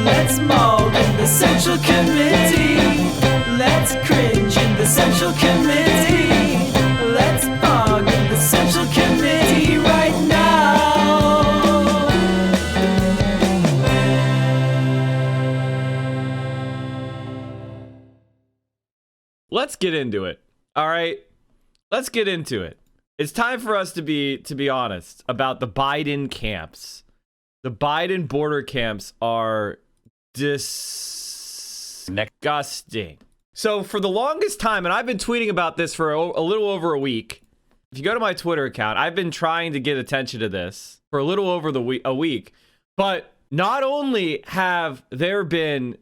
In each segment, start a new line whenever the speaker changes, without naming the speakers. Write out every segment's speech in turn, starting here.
Let's maul in the Central Committee. Let's cringe in the Central Committee. Let's bog in the Central Committee right now.
Let's get into it. All right, let's get into it. It's time for us to be honest about the Biden camps. The Biden border camps are disgusting. So for the longest time, and I've been tweeting about this for a little over a week. If you go to my Twitter account, I've been trying to get attention to this for a little over a week. But not only have there been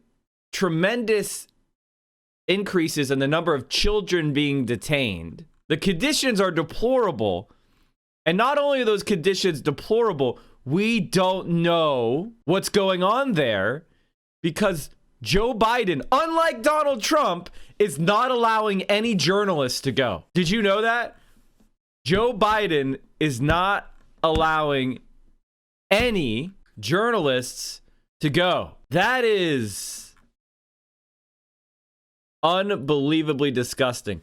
tremendous increases in the number of children being detained, the conditions are deplorable. And not only are those conditions deplorable, we don't know what's going on there because Joe Biden, unlike Donald Trump, is not allowing any journalists to go. Did you know that? Joe Biden is not allowing any journalists to go. That is unbelievably disgusting.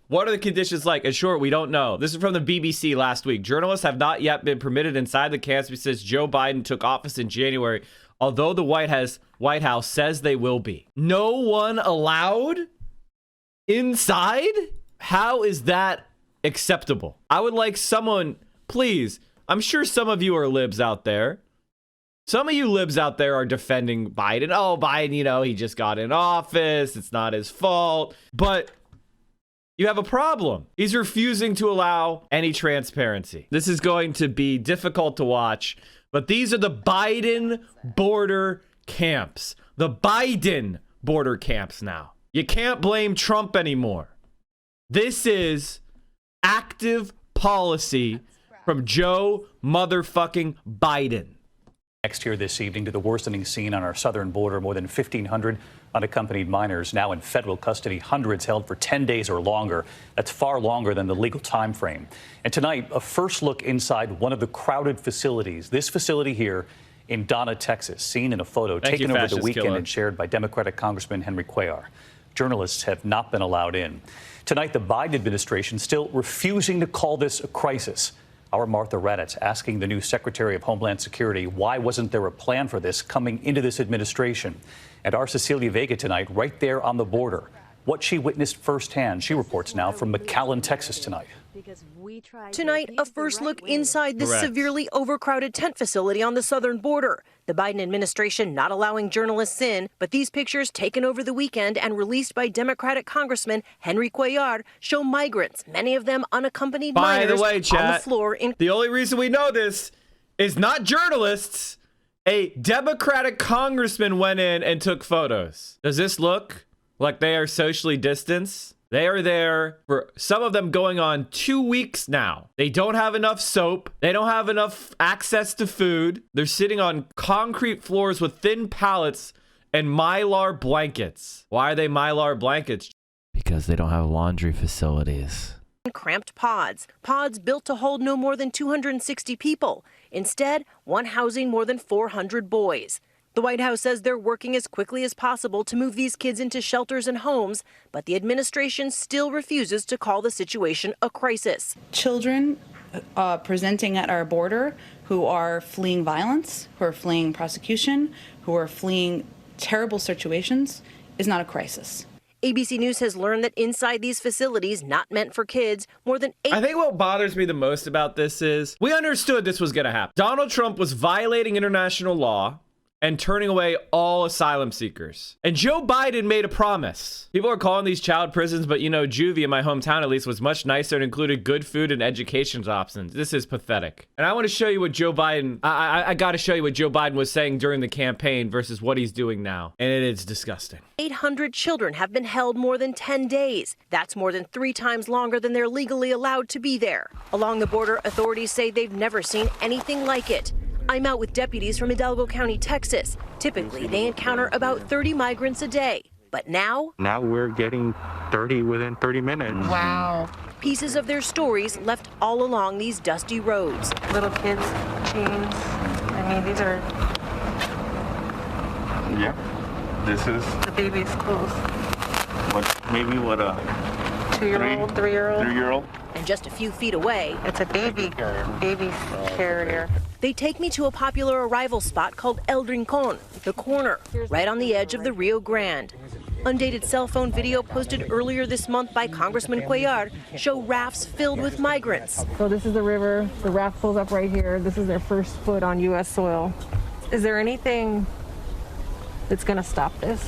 What are the conditions like? In short, we don't know. This is from the BBC last week. Journalists have not yet been permitted inside the camps since Joe Biden took office in January, although the White House says they will be. No one allowed inside? How is that acceptable? I would like someone, please, I'm sure some of you are libs out there. Some of you libs out there are defending Biden. Oh, Biden, you know, he just got in office. It's not his fault. But you have a problem. He's refusing to allow any transparency. This is going to be difficult to watch, but these are the Biden border camps. The Biden border camps now. You can't blame Trump anymore. This is active policy from Joe motherfucking Biden.
Next here this evening to the worsening scene on our southern border. More than 1,500 unaccompanied minors now in federal custody, hundreds held for 10 days or longer. That's far longer than the legal time frame. And tonight, a first look inside one of the crowded facilities. This facility here in Donna, Texas, seen in a photo taken over the weekend and shared by Democratic Congressman Henry Cuellar. Journalists have not been allowed in. Tonight, the Biden administration still refusing to call this a crisis. Our Martha Raddatz asking the new Secretary of Homeland Security why wasn't there a plan for this coming into this administration. And our Cecilia Vega tonight right there on the border. What she witnessed firsthand, she reports now from McAllen, Texas tonight.
Tonight, a first look inside this severely overcrowded tent facility on the southern border. The Biden administration not allowing journalists in, but these pictures taken over the weekend and released by Democratic Congressman Henry Cuellar show migrants, many of them unaccompanied minors,
by the way, chat,
on the floor.
The only reason we know this is not journalists. A Democratic congressman went in and took photos. Does this look like they are socially distanced? They are there for some of them going on 2 weeks now. They don't have enough soap. They don't have enough access to food. They're sitting on concrete floors with thin pallets and Mylar blankets. Why are they Mylar blankets? Because they don't have laundry facilities.
Cramped pods built to hold no more than 260 people. Instead, one housing more than 400 boys. The White House says they're working as quickly as possible to move these kids into shelters and homes, but the administration still refuses to call the situation a crisis.
Children presenting at our border who are fleeing violence, who are fleeing prosecution, who are fleeing terrible situations is not a crisis.
ABC News has learned that inside these facilities, not meant for kids, more than 8...
I think what bothers me the most about this is we understood this was going to happen. Donald Trump was violating international law and turning away all asylum seekers. And Joe Biden made a promise. People are calling these child prisons, but you know, juvie in my hometown at least was much nicer and included good food and education options. This is pathetic. And I want to show you what Joe Biden, I got to show you what Joe Biden was saying during the campaign versus what he's doing now. And it is disgusting.
800 children have been held more than 10 days. That's more than 3 times longer than they're legally allowed to be there. Along the border, authorities say they've never seen anything like it. I'm out with deputies from Hidalgo County, Texas. Typically, they encounter about 30 migrants a day. But now
we're getting 30 within 30 minutes.
Wow.
Pieces of their stories left all along these dusty roads.
Little kids, teens. I mean, these are
Yeah. This is
The baby's clothes.
what a
2-year-old, 3-year-old.
3-year-old.
And just a few feet away,
It's a baby carrier.
they take me to a popular arrival spot called El Rincon, the corner, right on the edge of the Rio Grande. Undated cell phone video posted earlier this month by Congressman Cuellar show rafts filled with migrants.
So this is the river. The raft pulls up right here. This is their first foot on U.S. soil. Is there anything that's going to stop this?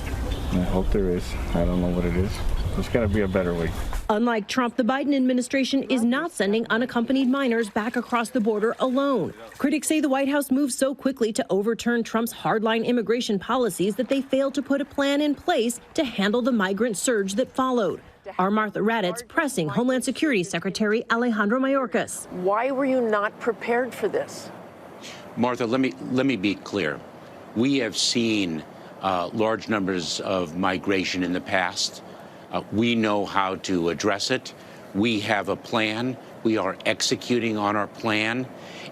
I hope there is. I don't know what it is. There's got to be a better way.
Unlike Trump, the Biden administration is not sending unaccompanied minors back across the border alone. Critics say the White House moved so quickly to overturn Trump's hardline immigration policies that they failed to put a plan in place to handle the migrant surge that followed. Our Martha Raddatz pressing Homeland Security Secretary Alejandro Mayorkas.
Why were you not prepared for this?
Martha, let me be clear. We have seen large numbers of migration in the past. We know how to address it. We have a plan. We are executing on our plan,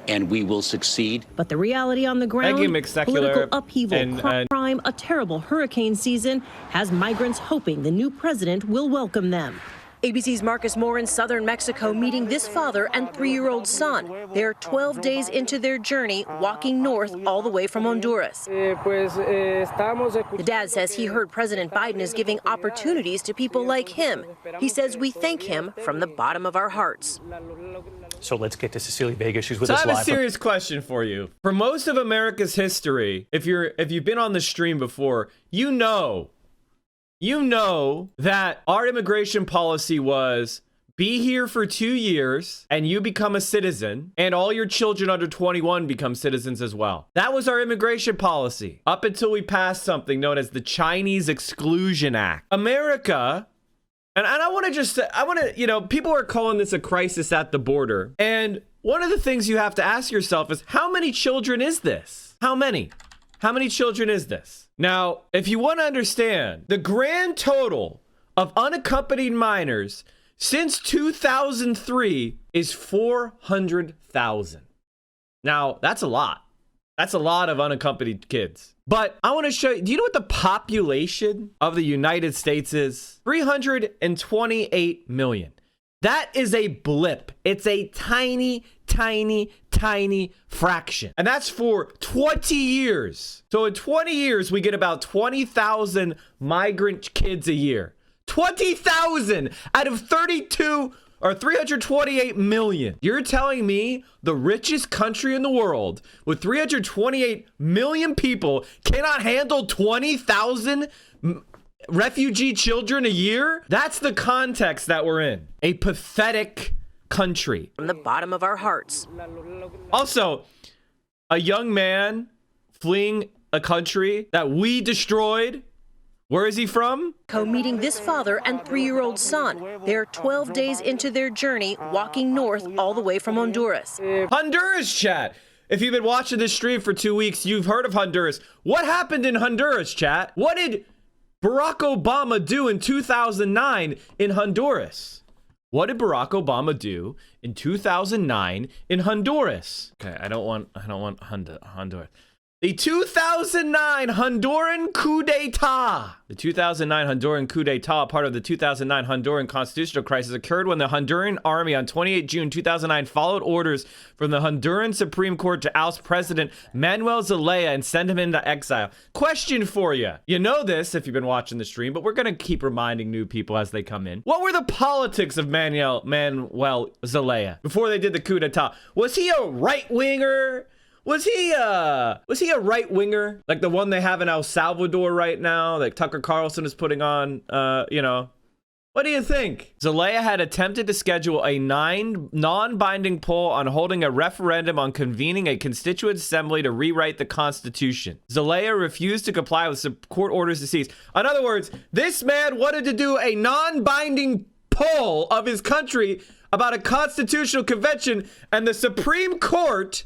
and we will succeed.
But the reality on the ground, political upheaval,
and
crime, a terrible hurricane season, has migrants hoping the new president will welcome them. ABC's Marcus Moore in southern Mexico meeting this father and 3-year-old son. They're 12 days into their journey, walking north all the way from Honduras. The dad says he heard President Biden is giving opportunities to people like him. He says we thank him from the bottom of our hearts.
So let's get to Cecilia Vega. She's with
So I
us
have a
live.
serious question for you. For most of America's history, if you've been on the stream before, you know that our immigration policy was be here for 2 years and you become a citizen and all your children under 21 become citizens as well. That was our immigration policy up until we passed something known as the Chinese Exclusion Act. America, and I want to just say, people are calling this a crisis at the border. And one of the things you have to ask yourself is, how many children is this? How many? How many children is this? Now, if you want to understand, the grand total of unaccompanied minors since 2003 is 400,000. Now, that's a lot. That's a lot of unaccompanied kids. But I want to show you, do you know what the population of the United States is? 328 million. That is a blip. It's a tiny, tiny, tiny fraction. And that's for 20 years. So in 20 years, we get about 20,000 migrant kids a year. 20,000 out of 32 or 328 million. You're telling me the richest country in the world with 328 million people cannot handle 20,000 refugee children a year? That's the context that we're in. A pathetic country.
From the bottom of our hearts.
Also, a young man fleeing a country that we destroyed. Where is he from?
Meeting this father and 3-year-old son. They're 12 days into their journey, walking north all the way from Honduras.
Honduras, chat. If you've been watching this stream for 2 weeks, you've heard of Honduras. What happened in Honduras, chat? What did Barack Obama do in 2009 in Honduras? What did Barack Obama do in 2009 in Honduras? Okay, I don't want Honduras. The 2009 Honduran coup d'etat. The 2009 Honduran coup d'etat, part of the 2009 Honduran constitutional crisis, occurred when the Honduran army on 28 June 2009 followed orders from the Honduran Supreme Court to oust President Manuel Zelaya and send him into exile. Question for you. You know this if you've been watching the stream, but we're going to keep reminding new people as they come in. What were the politics of Manuel Zelaya before they did the coup d'etat? Was he a right-winger? Was he a right winger like the one they have in El Salvador right now that Tucker Carlson is putting on? What do you think? Zelaya had attempted to schedule a non-binding poll on holding a referendum on convening a constituent assembly to rewrite the Constitution. Zelaya refused to comply with some court orders to cease. In other words, this man wanted to do a non-binding poll of his country about a constitutional convention, and the Supreme Court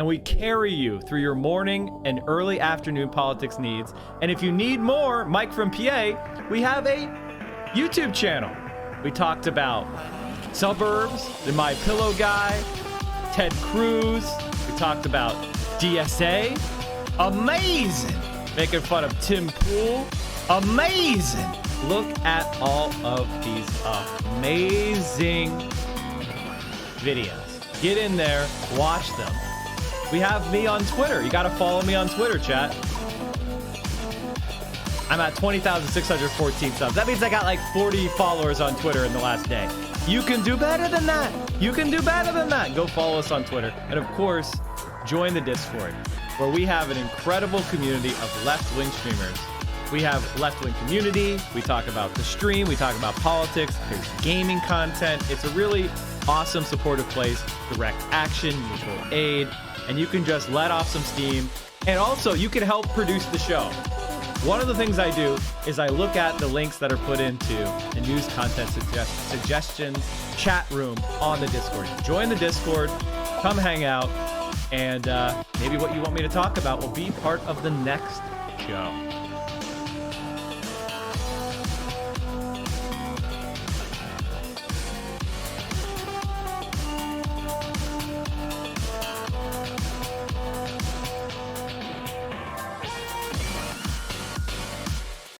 and we carry you through your morning and early afternoon politics needs. And if you need more, Mike from PA, we have a YouTube channel. We talked about suburbs, the My Pillow guy, Ted Cruz. We talked about DSA. Amazing. Making fun of Tim Pool. Amazing. Look at all of these amazing videos. Get in there, watch them. We have me on Twitter. You got to follow me on Twitter, chat. I'm at 20,614 subs. That means I got like 40 followers on Twitter in the last day. You can do better than that. You can do better than that. Go follow us on Twitter. And of course, join the Discord, where we have an incredible community of left-wing streamers. We have left-wing community. We talk about the stream. We talk about politics. There's gaming content. It's a really awesome, supportive place. Direct action, mutual aid, and you can just let off some steam. And also, you can help produce the show. One of the things I do is I look at the links that are put into the news content suggestions chat room on the Discord. Join the Discord, come hang out, and maybe what you want me to talk about will be part of the next show.